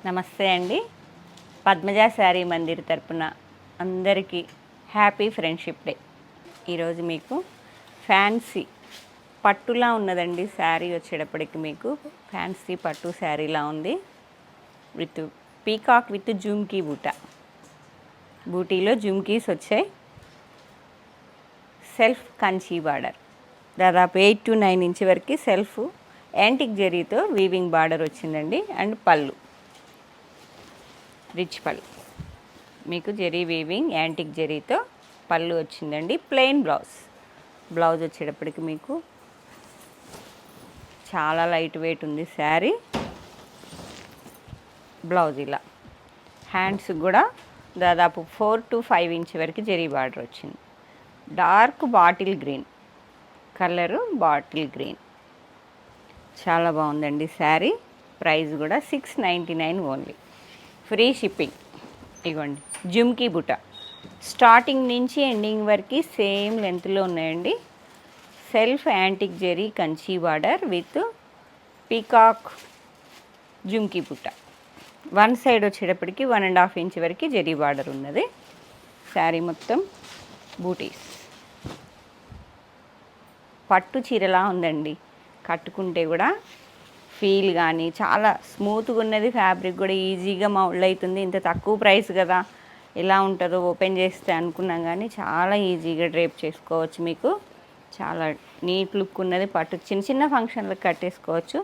నమస్తే అండి. పద్మజ శారీ మందిర్ తరపున అందరికీ హ్యాపీ ఫ్రెండ్షిప్ డే. ఈరోజు మీకు ఫ్యాన్సీ పట్టులా ఉన్నదండి. శారీ వచ్చేటప్పటికి మీకు ఫ్యాన్సీ పట్టు శారీలా ఉంది. విత్ పీకాక్ విత్ జుమ్కీ బూటీలో జుమ్కీస్ వచ్చాయి. సెల్ఫ్ కంచి బార్డర్ దాదాపు 8 to 9 ఇంచ్ వరకు సెల్ఫ్ యాంటిక్ జరీతో వీవింగ్ బార్డర్ వచ్చిందండి. అండ్ పళ్ళు రిచ్ పళ్ళు, మీకు జరీ వీవింగ్ యాంటిక్ జరీతో పళ్ళు వచ్చిందండి. ప్లెయిన్ బ్లౌజ్ వచ్చేటప్పటికి మీకు చాలా లైట్ వెయిట్ ఉంది శారీ. బ్లౌజ్ ఇలా హ్యాండ్స్ కూడా దాదాపు 4 to 5 ఇంచ్ వరకు జరీ బార్డర్ వచ్చింది. Dark bottle green colour, bottle green చాలా బాగుందండి శారీ. ప్రైస్ కూడా 699 ఓన్లీ. Free shipping. ఇగోండి జుమ్కీ బుట్ట స్టార్టింగ్ నుంచి ఎండింగ్ వరకు సేమ్ లెంత్లో ఉన్నాయండి. Self antique zari Kanchi border with peacock jhumki బుట్ట. వన్ సైడ్ వచ్చేటప్పటికి 1.5 ఇంచ్ వరకు జరీ బార్డర్ ఉన్నది. శారీ మొత్తం బూటీస్. పట్టు చీరలా ఉందండి. కట్టుకుంటే కూడా ఫీల్ కానీ చాలా స్మూత్గా ఉన్నది. ఫ్యాబ్రిక్ కూడా ఈజీగా మౌల్డ్ అవుతుంది. ఇంత తక్కువ ప్రైస్ కదా, ఎలా ఉంటుందో ఓపెన్ చేస్తే అనుకున్నాం, కానీ చాలా ఈజీగా డ్రేప్ చేసుకోవచ్చు. మీకు చాలా నీట్ లుక్ ఉన్నది. పట్టు చిన్న చిన్న ఫంక్షన్లకు కట్టేసుకోవచ్చు.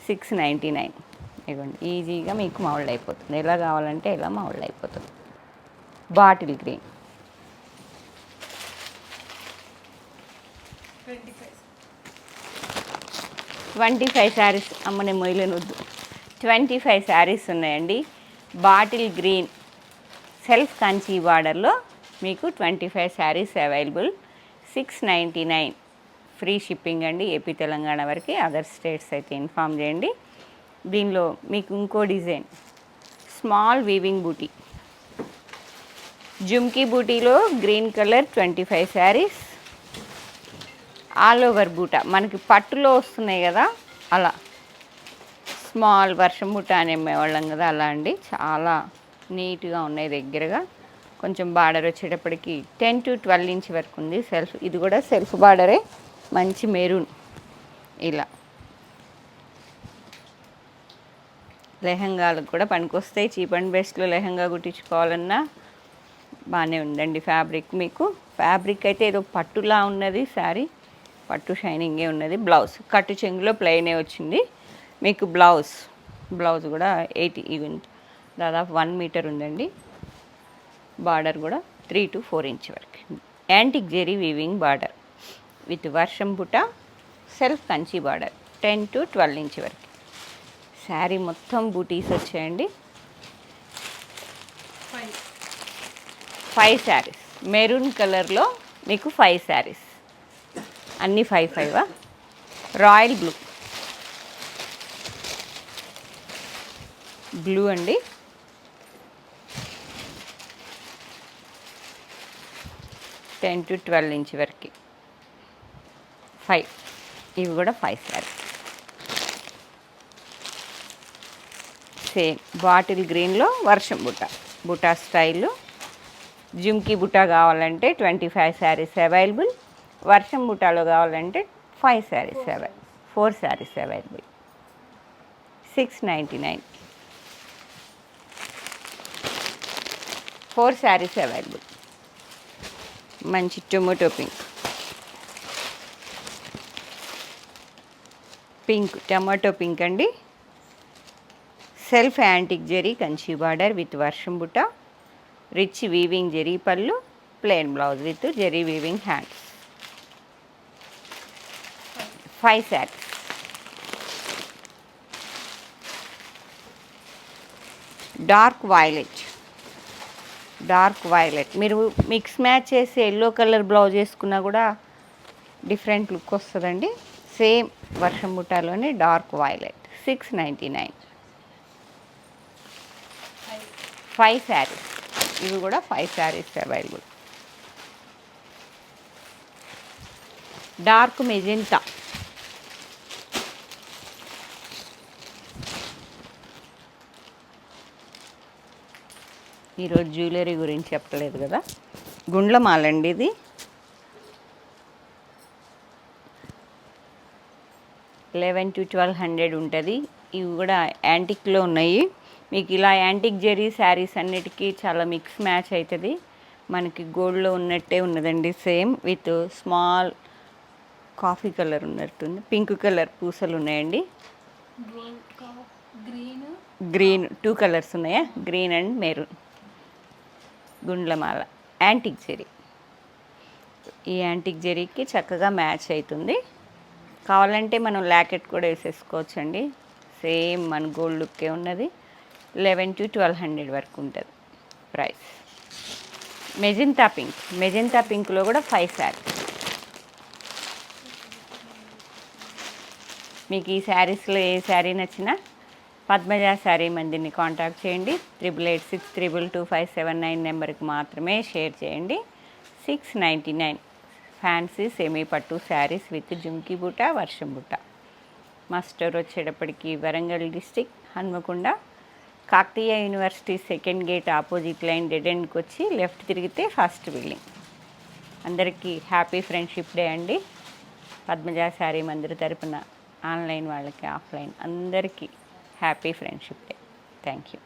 699. ఇవ్వండి, ఈజీగా మీకు మౌల్డ్ అయిపోతుంది. ఎలా కావాలంటే ఎలా మౌల్డ్ అయిపోతుంది. బాటిల్ గ్రీన్ 25 శారీస్ అమ్మనే మొయ్యలేనొద్దు. 25 శారీస్ ఉన్నాయండి. బాటిల్ గ్రీన్ సెల్ఫ్ కంచి బార్డర్లో మీకు 25 శారీస్ అవైలబుల్. 699 ఫ్రీ షిప్పింగ్ అండి. ఏపీ తెలంగాణ వరకు. అదర్ స్టేట్స్ అయితే ఇన్ఫామ్ చేయండి. దీనిలో మీకు ఇంకో డిజైన్ స్మాల్ వీవింగ్ బూటీ, జుమ్కీ బూటీలో green colour 25 saris. All over బూట మనకి పట్టులో వస్తున్నాయి కదా, అలా స్మాల్ వర్షం బూట అనేవాళ్ళం కదా, అలా అండి. చాలా నీట్గా ఉన్నాయి. దగ్గరగా కొంచెం బార్డర్ వచ్చేటప్పటికి 10 to 12 ఇంచ్ వరకు ఉంది. సెల్ఫ్, ఇది కూడా సెల్ఫ్ బార్డరే. మంచి మెరూన్. ఇలా లెహంగాలకు కూడా పనికొస్తాయి. చీప్ అండ్ బెస్ట్లో లెహంగా కుట్టించుకోవాలన్నా బాగానే ఉందండి. ఫ్యాబ్రిక్ మీకు ఫ్యాబ్రిక్ అయితే ఏదో పట్టులా ఉన్నది. శారీ పట్టు షైనింగే ఉన్నది. బ్లౌజ్ కట్టు చెంగులో ప్లెయినే వచ్చింది మీకు. బ్లౌజ్ కూడా 80 ఈవెన్ దాదాపు 1 మీటర్ ఉందండి. బార్డర్ కూడా 3 to 4 ఇంచ్ వరకు. Antique zari weaving border with వర్షం బుట్ట, self Kanchi border 10 to 12 inch వరకు. శారీ మొత్తం బూటీస్ వచ్చాయండి. 5 శారీస్ మెరూన్ కలర్లో మీకు 5 శారీస్. అన్నీ 5 రాయల్ బ్లూ అండి. టెన్ టు 12 ఇంచ్ వరకు 5. ఇవి కూడా 5 శారీస్. సేమ్ బాటిల్ గ్రీన్లో వర్షం బుటా స్టైల్లో జుమ్కీ బుటా కావాలంటే 25 శారీస్ అవైలబుల్. వర్షం బుటాలో కావాలంటే 5 శారీస్ 4 శారీస్ అవైలబుల్. 699 4 శారీస్ అవైలబుల్. మంచి టొమాటో టమాటో పింక్ అండి. Self antique zari Kanchi border with వర్షం బుట్ట, rich weaving zari pallu, plain blouse with zari weaving hands. 5 saris. Dark violet మీరు మిక్స్ మ్యాచ్ చేసి ఎల్లో కలర్ బ్లౌజ్ వేసుకున్నా కూడా డిఫరెంట్ లుక్ వస్తుందండి. సేమ్ వర్షం బుట్టాలోనే డార్క్ వైలెట్. 699 5 శారీస్. ఇవి కూడా 5 శారీస్ అవైలబుల్. డార్క్ మెజెంటా ఈరోజు జ్యువెలరీ గురించి చెప్పలేదు కదా. గుండ్లమాల అండి ఇది. $1100 to 1200 ఉంటుంది. ఇవి కూడా యాంటిక్లో ఉన్నాయి. మీకు ఇలా యాంటిక్ జెరీ శారీస్ అన్నిటికీ చాలా మిక్స్ మ్యాచ్ అవుతుంది. మనకి గోల్డ్లో ఉన్నట్టే ఉన్నదండి, same with small coffee colour ఉన్నట్టుంది, పింక్ కలర్ పూసలు ఉన్నాయండి. గ్రీన్ 2 కలర్స్ ఉన్నాయా, గ్రీన్ అండ్ మెరూన్. గుండ్లమాల యాంటిక్ జెరీ. ఈ యాంటిక్ జెరీకి చక్కగా మ్యాచ్ అవుతుంది. కావాలంటే మనం లాకెట్ కూడా వేసేసుకోవచ్చండి. సేమ్ మన గోల్డ్ లుక్కే ఉన్నది. 1100 to 1200 వరకు ఉంటుంది ప్రైస్. మెజెంతా పింక్లో కూడా 5 శారీస్. మీకు ఈ శారీస్లో ఏ శారీ నచ్చినా పద్మజ శారీ మందిని కాంటాక్ట్ చేయండి. 8886222579 నెంబర్కి మాత్రమే షేర్ చేయండి. 699 ఫ్యాన్సీ సెమీ పట్టు శారీస్ విత్ జుమ్కీ బుట్ట, వర్షం బుట్ట. మా స్టోర్ వచ్చేటప్పటికి Warangal district, Hanamkonda, Kakatiya university second gate opposite line dead ఎండ్కి వచ్చి లెఫ్ట్ తిరిగితే ఫస్ట్ బిల్డింగ్. అందరికీ హ్యాపీ ఫ్రెండ్షిప్ డే అండి. పద్మజ శారీ మందిర్ తరపున ఆన్లైన్ వాళ్ళకి, ఆఫ్లైన్ అందరికీ happy friendship day. Thank you.